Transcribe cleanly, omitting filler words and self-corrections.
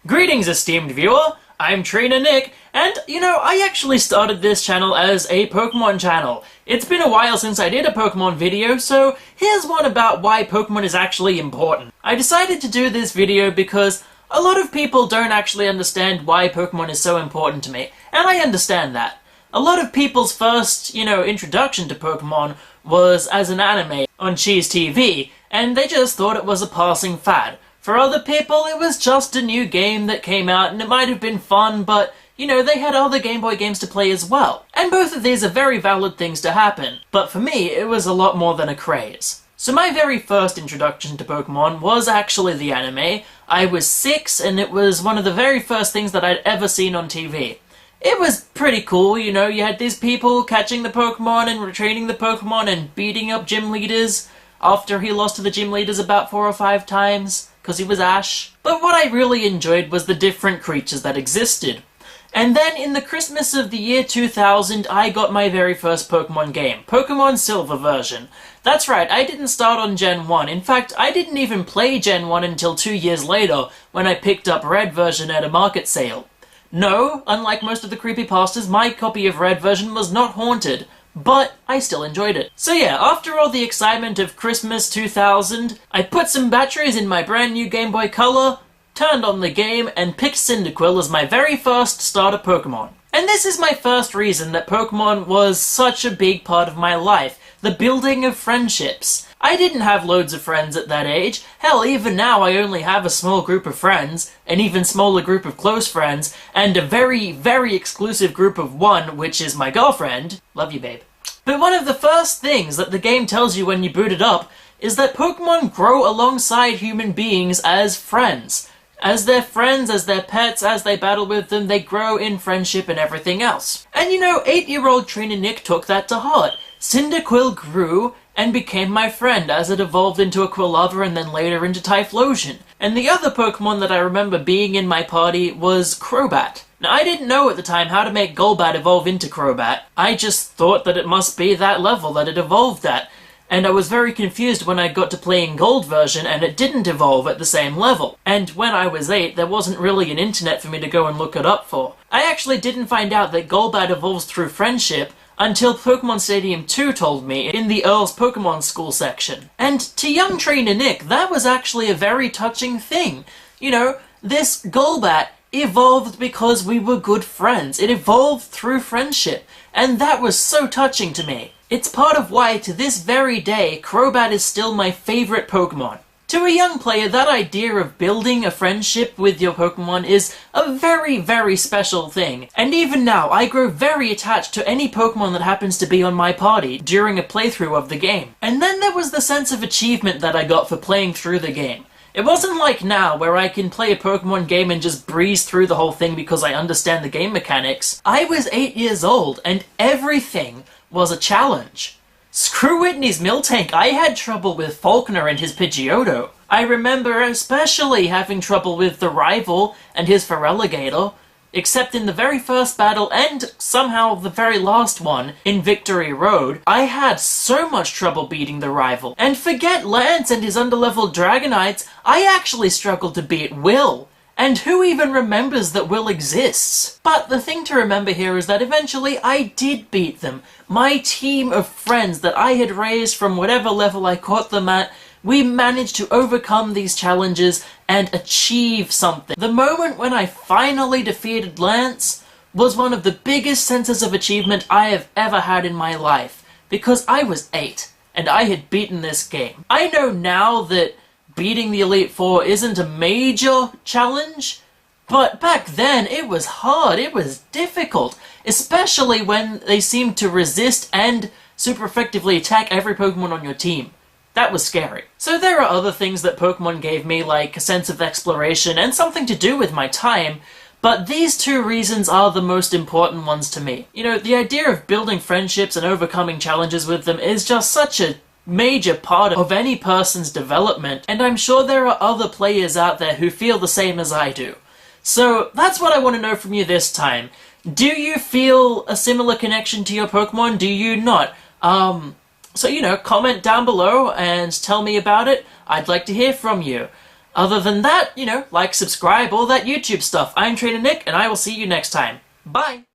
Greetings, esteemed viewer! I'm Trainer Nick, and I actually started this channel as a Pokemon channel. It's been a while since I did a Pokemon video, so here's one about why Pokemon is actually important. I decided to do this video because a lot of people don't actually understand why Pokemon is so important to me, and I understand that. A lot of people's first, introduction to Pokemon was as an anime on Cheese TV, and they just thought it was a passing fad. For other people, it was just a new game that came out, and it might have been fun, but, they had other Game Boy games to play as well. And both of these are very valid things to happen, but for me, it was a lot more than a craze. So my very first introduction to Pokemon was actually the anime. I was 6, and it was one of the very first things that I'd ever seen on TV. It was pretty cool, you had these people catching the Pokemon and retraining the Pokemon and beating up gym leaders after he lost to the gym leaders about 4 or 5 times, because he was Ash. But what I really enjoyed was the different creatures that existed. And then in the Christmas of the year 2000, I got my very first Pokemon game, Pokemon Silver version. That's right, I didn't start on Gen 1. In fact, I didn't even play Gen 1 until 2 years later, when I picked up Red version at a market sale. No, unlike most of the creepypastas, my copy of Red version was not haunted, but I still enjoyed it. So yeah, after all the excitement of Christmas 2000, I put some batteries in my brand new Game Boy Color, turned on the game, and picked Cyndaquil as my very first starter Pokemon. And this is my first reason that Pokemon was such a big part of my life, the building of friendships. I didn't have loads of friends at that age. Hell, even now I only have a small group of friends, an even smaller group of close friends, and a very, very exclusive group of one, which is my girlfriend. Love you, babe. But one of the first things that the game tells you when you boot it up is that Pokemon grow alongside human beings as friends. As their friends, as their pets, as they battle with them, they grow in friendship and everything else. And 8-year-old Trainer Nick took that to heart. Cyndaquil grew and became my friend as it evolved into a Quilava and then later into Typhlosion. And the other Pokemon that I remember being in my party was Crobat. Now, I didn't know at the time how to make Golbat evolve into Crobat. I just thought that it must be that level that it evolved at. And I was very confused when I got to playing Gold version and it didn't evolve at the same level. And when I was 8, there wasn't really an internet for me to go and look it up for. I actually didn't find out that Golbat evolves through friendship until Pokemon Stadium 2 told me in the Earl's Pokemon School section. And to young Trainer Nick, that was actually a very touching thing. This Golbat evolved because we were good friends. It evolved through friendship, and that was so touching to me. It's part of why, to this very day, Crobat is still my favorite Pokemon. To a young player, that idea of building a friendship with your Pokemon is a very, very special thing. And even now, I grow very attached to any Pokemon that happens to be on my party during a playthrough of the game. And then there was the sense of achievement that I got for playing through the game. It wasn't like now, where I can play a Pokemon game and just breeze through the whole thing because I understand the game mechanics. I was 8 years old, and everything was a challenge. Screw Whitney's Miltank, I had trouble with Falkner and his Pidgeotto. I remember especially having trouble with the Rival and his Feraligatr, except in the very first battle and somehow the very last one, in Victory Road, I had so much trouble beating the Rival. And forget Lance and his underleveled Dragonites, I actually struggled to beat Will. And who even remembers that Will exists? But the thing to remember here is that eventually I did beat them. My team of friends that I had raised from whatever level I caught them at, we managed to overcome these challenges and achieve something. The moment when I finally defeated Lance was one of the biggest senses of achievement I have ever had in my life, because I was 8 and I had beaten this game. I know now that beating the Elite Four isn't a major challenge, but back then it was hard, it was difficult, especially when they seemed to resist and super effectively attack every Pokemon on your team. That was scary. So there are other things that Pokemon gave me, like a sense of exploration and something to do with my time, but these two reasons are the most important ones to me. The idea of building friendships and overcoming challenges with them is just such a major part of any person's development, and I'm sure there are other players out there who feel the same as I do. So that's what I want to know from you this time. Do you feel a similar connection to your Pokemon? Do you not? So comment down below and tell me about it. I'd like to hear from you. Other than that, like, subscribe, all that YouTube stuff. I'm Trainer Nick, and I will see you next time. Bye!